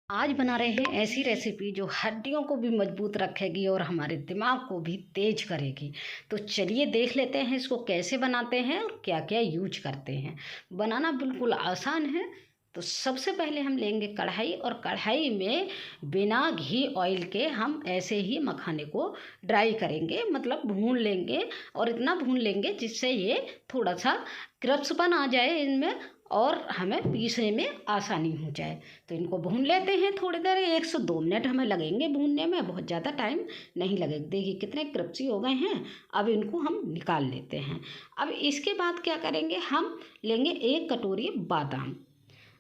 आज बना रहे हैं ऐसी रेसिपी जो हड्डियों को भी मजबूत रखेगी और हमारे दिमाग को भी तेज करेगी। तो चलिए देख लेते हैं इसको कैसे बनाते हैं और क्या क्या यूज करते हैं। बनाना बिल्कुल आसान है। तो सबसे पहले हम लेंगे कढ़ाई और कढ़ाई में बिना घी ऑयल के हम ऐसे ही मखाने को ड्राई करेंगे, मतलब भून लेंगे। और इतना भून लेंगे जिससे ये थोड़ा सा क्रप्सपन आ जाए इनमें और हमें पीसने में आसानी हो जाए। तो इनको भून लेते हैं थोड़ी देर, 1 से 2 मिनट हमें लगेंगे भूनने में, बहुत ज़्यादा टाइम नहीं लगेगा। देखिए कितने क्रिस्पी हो गए हैं। अब इनको हम निकाल लेते हैं। अब इसके बाद क्या करेंगे, हम लेंगे 1 कटोरी बादाम।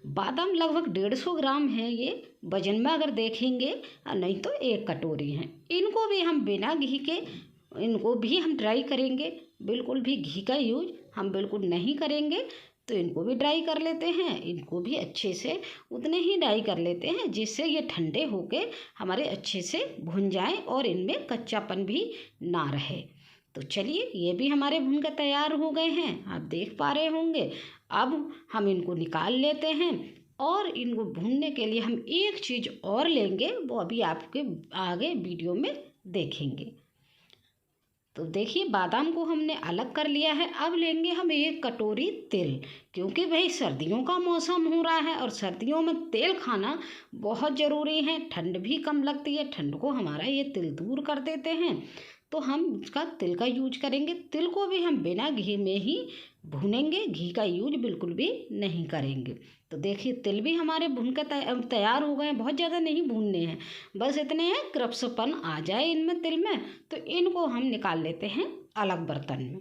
बादाम लगभग 150 ग्राम है ये वजन में अगर देखेंगे, और नहीं तो 1 कटोरी है। इनको भी हम बिना घी के इनको भी हम ड्राई करेंगे। बिल्कुल भी घी का यूज हम बिल्कुल नहीं करेंगे। तो इनको भी ड्राई कर लेते हैं। इनको भी अच्छे से उतने ही ड्राई कर लेते हैं जिससे ये ठंडे होके हमारे अच्छे से भुन जाएं और इनमें कच्चापन भी ना रहे। तो चलिए ये भी हमारे भुन के तैयार हो गए हैं, आप देख पा रहे होंगे। अब हम इनको निकाल लेते हैं और इनको भूनने के लिए हम एक चीज़ और लेंगे, वो अभी आपके आगे वीडियो में देखेंगे। तो देखिए बादाम को हमने अलग कर लिया है। अब लेंगे हम 1 कटोरी तेल, क्योंकि भाई सर्दियों का मौसम हो रहा है और सर्दियों में तेल खाना बहुत ज़रूरी है। ठंड भी कम लगती है, ठंड को हमारा ये तिल दूर कर देते हैं। तो हम इसका तिल का यूज करेंगे। तिल को भी हम बिना घी में ही भूनेंगे, घी का यूज बिल्कुल भी नहीं करेंगे। तो देखिए तिल भी हमारे भून के तैयार हो गए हैं। बहुत ज़्यादा नहीं भूनने हैं, बस इतने हैं क्रप्सपन आ जाए इनमें तिल में। तो इनको हम निकाल लेते हैं अलग बर्तन में।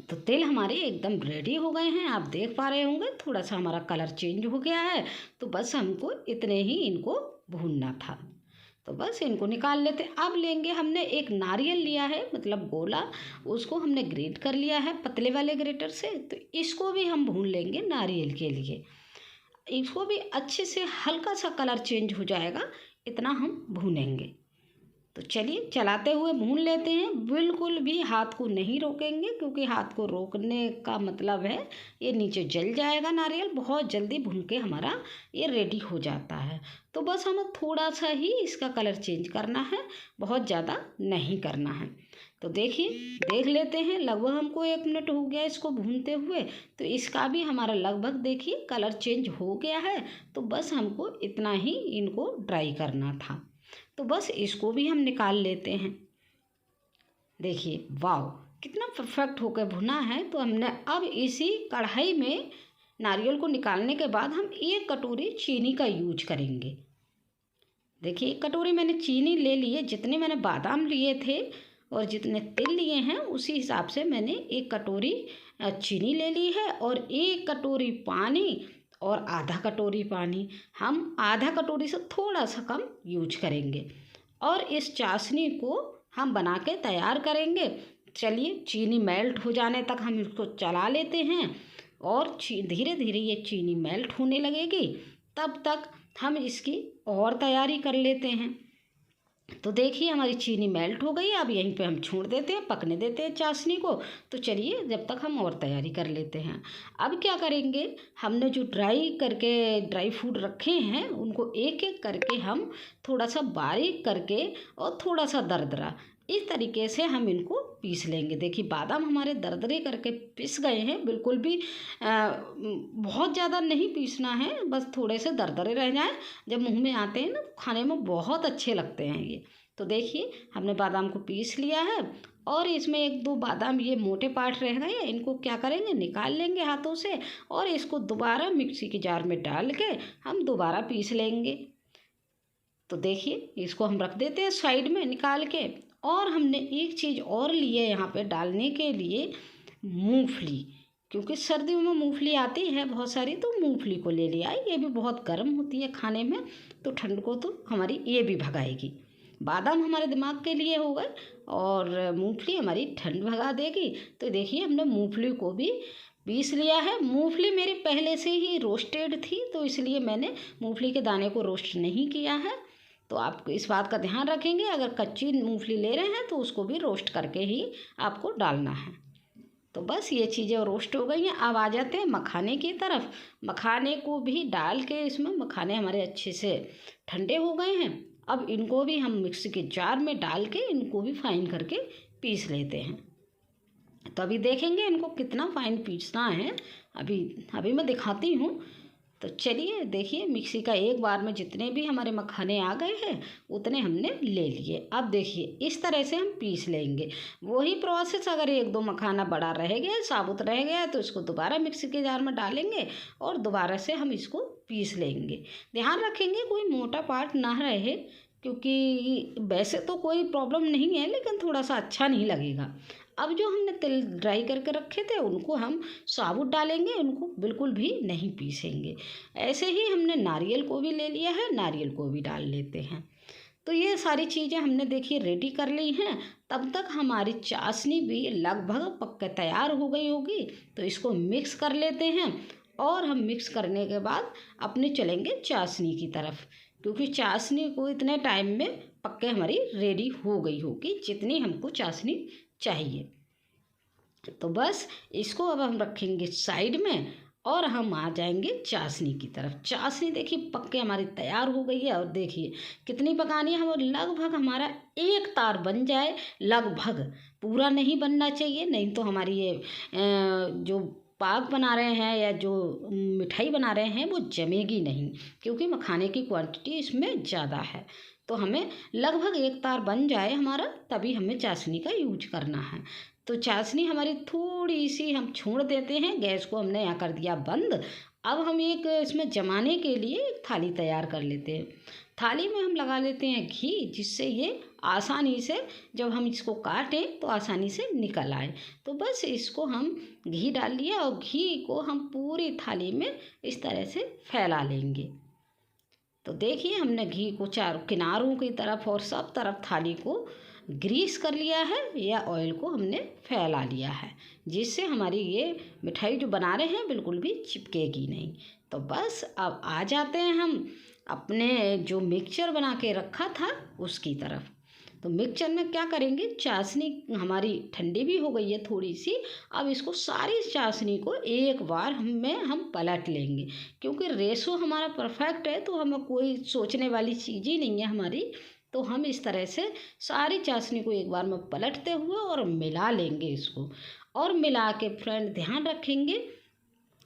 तो तिल हमारे एकदम रेडी हो गए हैं, आप देख पा रहे होंगे। थोड़ा सा हमारा कलर चेंज हो गया है, तो बस हमको इतने ही इनको भूनना था। तो बस इनको निकाल लेते। अब लेंगे, हमने एक नारियल लिया है, मतलब गोला, उसको हमने ग्रेट कर लिया है पतले वाले ग्रेटर से। तो इसको भी हम भून लेंगे नारियल के लिए। इसको भी अच्छे से हल्का सा कलर चेंज हो जाएगा, इतना हम भूनेंगे। तो चलिए चलाते हुए भून लेते हैं। बिल्कुल भी हाथ को नहीं रोकेंगे, क्योंकि हाथ को रोकने का मतलब है ये नीचे जल जाएगा। नारियल बहुत जल्दी भून के हमारा ये रेडी हो जाता है। तो बस हमें थोड़ा सा ही इसका कलर चेंज करना है, बहुत ज़्यादा नहीं करना है। तो देखिए देख लेते हैं, लगभग हमको 1 मिनट हो गया इसको भूनते हुए। तो इसका भी हमारा लगभग देखिए कलर चेंज हो गया है। तो बस हमको इतना ही इनको ड्राई करना था। तो बस इसको भी हम निकाल लेते हैं। देखिए वाह कितना परफेक्ट होकर भुना है। तो हमने अब इसी कढ़ाई में नारियल को निकालने के बाद हम 1 कटोरी चीनी का यूज करेंगे। देखिए 1 कटोरी मैंने चीनी ले ली है। जितने मैंने बादाम लिए थे और जितने तिल लिए हैं उसी हिसाब से मैंने 1 कटोरी चीनी ले ली है। और 1 कटोरी पानी और आधा कटोरी पानी, हम आधा कटोरी से थोड़ा सा कम यूज करेंगे। और इस चाशनी को हम बना के तैयार करेंगे। चलिए चीनी मेल्ट हो जाने तक हम इसको चला लेते हैं और धीरे धीरे ये चीनी मेल्ट होने लगेगी। तब तक हम इसकी और तैयारी कर लेते हैं। तो देखिए हमारी चीनी मेल्ट हो गई है। अब यहीं पे हम छोड़ देते हैं, पकने देते हैं चाशनी को। तो चलिए जब तक हम और तैयारी कर लेते हैं। अब क्या करेंगे, हमने जो ड्राई फ्रूट रखे हैं उनको एक एक करके हम थोड़ा सा बारीक करके और थोड़ा सा दरदरा, इस तरीके से हम इनको पीस लेंगे। देखिए बादाम हमारे दरदरे करके पिस गए हैं। बिल्कुल भी बहुत ज़्यादा नहीं पीसना है, बस थोड़े से दरदरे रह जाएं। जब मुंह में आते हैं ना खाने में बहुत अच्छे लगते हैं ये। तो देखिए हमने बादाम को पीस लिया है और इसमें 1-2 बादाम ये मोटे पार्ट रह गए हैं, इनको क्या करेंगे निकाल लेंगे हाथों से और इसको दोबारा मिक्सी के जार में डाल के हम दोबारा पीस लेंगे। तो देखिए इसको हम रख देते हैं साइड में निकाल के। और हमने एक चीज़ और ली है यहाँ पे डालने के लिए, मूंगफली। क्योंकि सर्दियों में मूंगफली आती है बहुत सारी, तो मूंगफली को ले लिया। ये भी बहुत गर्म होती है खाने में, तो ठंड को तो हमारी ये भी भगाएगी। बादाम हमारे दिमाग के लिए हो गए और मूंगफली हमारी ठंड भगा देगी। तो देखिए हमने मूंगफली को भी पीस लिया है। मूंगफली मेरी पहले से ही रोस्टेड थी, तो इसलिए मैंने मूंगफली के दाने को रोस्ट नहीं किया है। तो आप इस बात का ध्यान रखेंगे, अगर कच्ची मूंगफली ले रहे हैं तो उसको भी रोस्ट करके ही आपको डालना है। तो बस ये चीज़ें रोस्ट हो गई हैं। अब आ जाते हैं मखाने की तरफ। मखाने को भी डाल के इसमें, मखाने हमारे अच्छे से ठंडे हो गए हैं। अब इनको भी हम मिक्सी के जार में डाल के इनको भी फाइन करके पीस लेते हैं। तो अभी देखेंगे इनको कितना फाइन पीसना है। अभी अभी मैं दिखाती हूँ। तो चलिए देखिए, मिक्सी का एक बार में जितने भी हमारे मखाने आ गए हैं उतने हमने ले लिए। अब देखिए इस तरह से हम पीस लेंगे। वही प्रोसेस, अगर एक दो मखाना बड़ा रह गया, साबुत रह गया, तो इसको दोबारा मिक्सी के जार में डालेंगे और दोबारा से हम इसको पीस लेंगे। ध्यान रखेंगे कोई मोटा पार्ट ना रहे, क्योंकि वैसे तो कोई प्रॉब्लम नहीं है, लेकिन थोड़ा सा अच्छा नहीं लगेगा। अब जो हमने तिल ड्राई करके रखे थे उनको हम साबुत डालेंगे, उनको बिल्कुल भी नहीं पीसेंगे। ऐसे ही हमने नारियल को भी ले लिया है, नारियल को भी डाल लेते हैं। तो ये सारी चीज़ें हमने देखिए रेडी कर ली हैं। तब तक हमारी चाशनी भी लगभग पक के तैयार हो गई होगी। तो इसको मिक्स कर लेते हैं और हम मिक्स करने के बाद अपने चलेंगे चाशनी की तरफ, क्योंकि चाशनी को इतने टाइम में पक के हमारी रेडी हो गई होगी जितनी हमको चाशनी चाहिए। तो बस इसको अब हम रखेंगे साइड में और हम आ जाएंगे चाशनी की तरफ। चाशनी देखिए पक के हमारी तैयार हो गई है। और देखिए कितनी पकानी है, हम लगभग हमारा एक तार बन जाए, लगभग, पूरा नहीं बनना चाहिए, नहीं तो हमारी ये जो पाक बना रहे हैं या जो मिठाई बना रहे हैं वो जमेगी नहीं, क्योंकि मखाने की क्वांटिटी इसमें ज़्यादा है। तो हमें लगभग एक तार बन जाए हमारा, तभी हमें चाशनी का यूज करना है। तो चाशनी हमारी थोड़ी सी हम छोड़ देते हैं, गैस को हमने यहाँ कर दिया बंद। अब हम एक इसमें जमाने के लिए एक थाली तैयार कर लेते हैं। थाली में हम लगा लेते हैं घी, जिससे ये आसानी से जब हम इसको काटें तो आसानी से निकल आए। तो बस इसको हम घी डाल लिया और घी को हम पूरी थाली में इस तरह से फैला लेंगे। तो देखिए हमने घी को चारों किनारों की तरफ और सब तरफ थाली को ग्रीस कर लिया है, या ऑयल को हमने फैला लिया है, जिससे हमारी ये मिठाई जो बना रहे हैं बिल्कुल भी चिपकेगी नहीं। तो बस अब आ जाते हैं हम अपने जो मिक्सचर बना के रखा था उसकी तरफ। तो मिक्सचर में क्या करेंगे, चाशनी हमारी ठंडी भी हो गई है थोड़ी सी। अब इसको सारी चाशनी को एक बार हम पलट लेंगे, क्योंकि रेशो हमारा परफेक्ट है, तो हमें कोई सोचने वाली चीज़ ही नहीं है हमारी। तो हम इस तरह से सारी चाशनी को एक बार में पलटते हुए और मिला लेंगे इसको। और मिला के फ्रेंड ध्यान रखेंगे,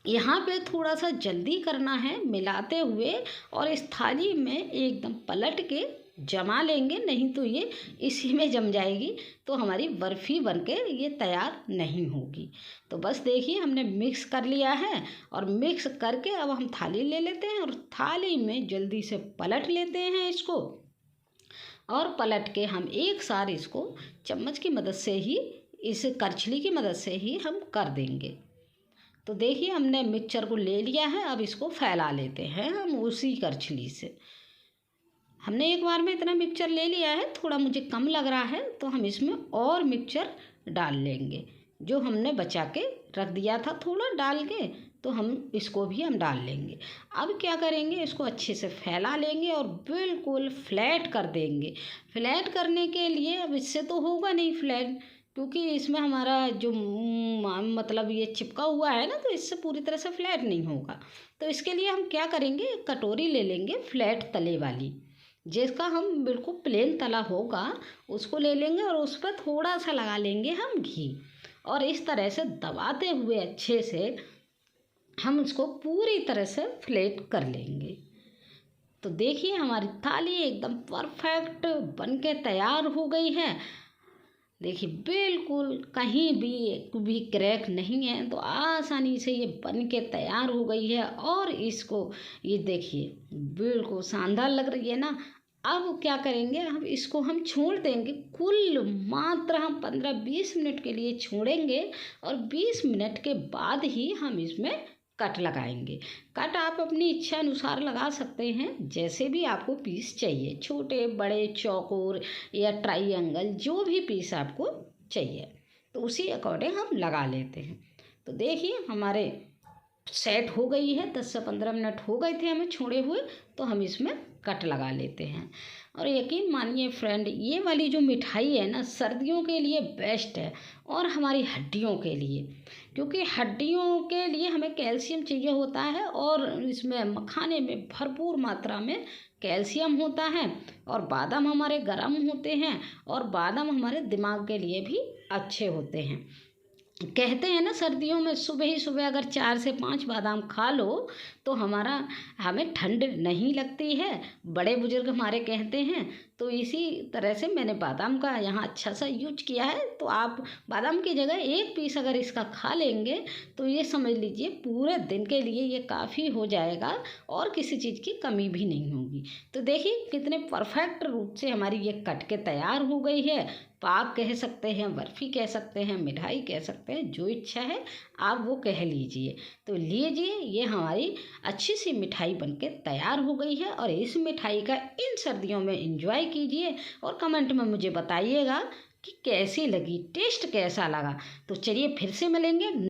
यहाँ पे थोड़ा सा जल्दी करना है मिलाते हुए, और इस थाली में एकदम पलट के जमा लेंगे, नहीं तो ये इसी में जम जाएगी, तो हमारी बर्फ़ी बनके ये तैयार नहीं होगी। तो बस देखिए हमने मिक्स कर लिया है, और मिक्स करके अब हम थाली ले लेते हैं और थाली में जल्दी से पलट लेते हैं इसको। और पलट के हम एक साथ इसको चम्मच की मदद से ही, इस करछली की मदद से ही हम कर देंगे। तो देखिए हमने मिक्सचर को ले लिया है, अब इसको फैला लेते हैं हम उसी करछली से। हमने एक बार में इतना मिक्सचर ले लिया है, थोड़ा मुझे कम लग रहा है, तो हम इसमें और मिक्सचर डाल लेंगे। जो हमने बचा के रख दिया था थोड़ा डाल के, तो हम इसको भी हम डाल लेंगे। अब क्या करेंगे, इसको अच्छे से फैला लेंगे और बिल्कुल फ्लैट कर देंगे। फ्लैट करने के लिए, अब इससे तो होगा नहीं फ्लैट, क्योंकि इसमें हमारा जो मतलब ये चिपका हुआ है ना, तो इससे पूरी तरह से फ्लैट नहीं होगा। तो इसके लिए हम क्या करेंगे, एक कटोरी ले लेंगे फ्लैट तले वाली, जिसका हम बिल्कुल प्लेन तला होगा उसको ले लेंगे, और उस पर थोड़ा सा लगा लेंगे हम घी, और इस तरह से दबाते हुए अच्छे से हम इसको पूरी तरह से फ्लैट कर लेंगे। तो देखिए हमारी थाली एकदम परफेक्ट बनके तैयार हो गई है। देखिए बिल्कुल कहीं भी क्रैक नहीं है, तो आसानी से ये बन के तैयार हो गई है। और इसको ये देखिए बिल्कुल शानदार लग रही है ना। अब क्या करेंगे, हम इसको हम छोड़ देंगे, कुल मात्र हम 15-20 मिनट के लिए छोड़ेंगे, और 20 मिनट के बाद ही हम इसमें कट लगाएंगे। कट आप अपनी इच्छा अनुसार लगा सकते हैं, जैसे भी आपको पीस चाहिए, छोटे बड़े चौकोर या ट्रायंगल, जो भी पीस आपको चाहिए तो उसी अकॉर्डिंग हम लगा लेते हैं। तो देखिए हमारे सेट हो गई है, 10 से 15 मिनट हो गए थे हमें छोड़े हुए, तो हम इसमें कट लगा लेते हैं। और यकीन मानिए फ्रेंड, ये वाली जो मिठाई है ना, सर्दियों के लिए बेस्ट है और हमारी हड्डियों के लिए, क्योंकि हड्डियों के लिए हमें कैल्शियम चाहिए होता है और इसमें मखाने में भरपूर मात्रा में कैल्शियम होता है। और बादाम हमारे गर्म होते हैं और बादाम हमारे दिमाग के लिए भी अच्छे होते हैं। कहते हैं ना, सर्दियों में सुबह ही सुबह अगर 4 से 5 बादाम खा लो तो हमें ठंड नहीं लगती है, बड़े बुजुर्ग हमारे कहते हैं। तो इसी तरह से मैंने बादाम का यहाँ अच्छा सा यूज किया है। तो आप बादाम की जगह 1 पीस अगर इसका खा लेंगे तो ये समझ लीजिए पूरे दिन के लिए ये काफ़ी हो जाएगा और किसी चीज़ की कमी भी नहीं होगी। तो देखिए कितने परफेक्ट रूप से हमारी ये कट के तैयार हो गई है। पाक कह सकते हैं, बर्फ़ी कह सकते हैं, मिठाई कह सकते हैं, जो इच्छा है आप वो कह लीजिए। तो लीजिए, ये हमारी अच्छी सी मिठाई बनके तैयार हो गई है और इस मिठाई का इन सर्दियों में एंजॉय कीजिए और कमेंट में मुझे बताइएगा कि कैसी लगी, टेस्ट कैसा लगा। तो चलिए फिर से मिलेंगे